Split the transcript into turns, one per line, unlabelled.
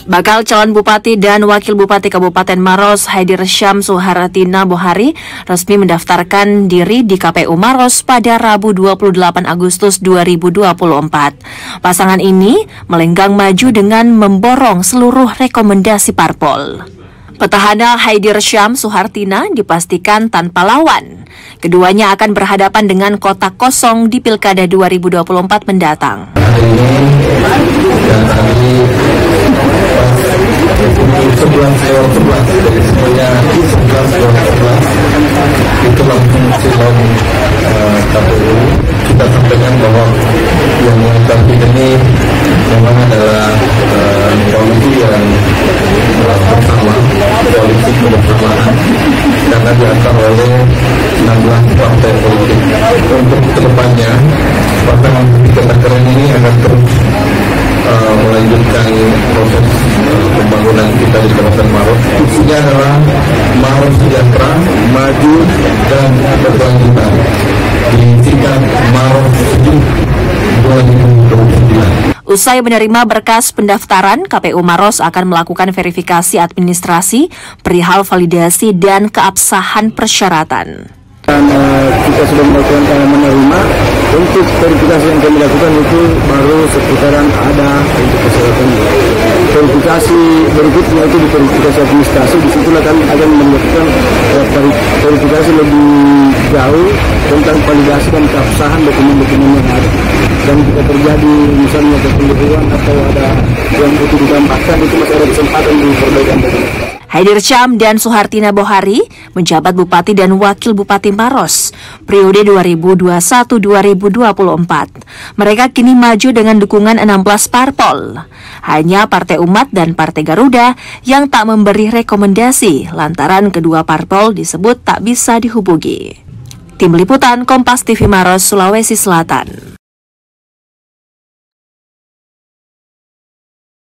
Bakal calon Bupati dan Wakil Bupati Kabupaten Maros, Haidir Syam Suhartina Bohari, resmi mendaftarkan diri di KPU Maros pada Rabu 28 Agustus 2024. Pasangan ini melenggang maju dengan memborong seluruh rekomendasi parpol. Petahana Haidir Syam Suhartina dipastikan tanpa lawan. Keduanya akan berhadapan dengan kotak kosong di Pilkada 2024 mendatang.
Itu langsung silon KPU kita sampaikan bahwa yang mendamping ini memang adalah koalisi yang bersama, koalisi kebersamaan karena diantar oleh 16 partai politik. Untuk kedepannya pasangan tiga keren ini akan terus melanjutkan proses pembangunan kita di kawasan Maros. Isinya adalah Maros sejahtera, maju dan berkelanjutan di tingkat Maros Sejuk 2029.
Usai menerima berkas pendaftaran, KPU Maros akan melakukan verifikasi administrasi, perihal validasi dan keabsahan persyaratan.
Kita sudah melakukan menerima. Untuk verifikasi yang kami lakukan itu baru seputaran ada untuk kesehatan. Verifikasi berikutnya itu di verifikasi administrasi, disitulah kami akan melakukan verifikasi lebih jauh tentang validasi dan keabsahan dokumen-dokumen yang ada. Dan jika terjadi misalnya kekeliruan atau ada yang butuh ditambahkan, itu masih ada kesempatan di perbaikan dokumen.
Haidir Syam dan Suhartina Bohari menjabat Bupati dan Wakil Bupati Maros periode 2021-2024. Mereka kini maju dengan dukungan 16 parpol. Hanya Partai Umat dan Partai Garuda yang tak memberi rekomendasi lantaran kedua parpol disebut tak bisa dihubungi. Tim Liputan Kompas TV Maros, Sulawesi Selatan.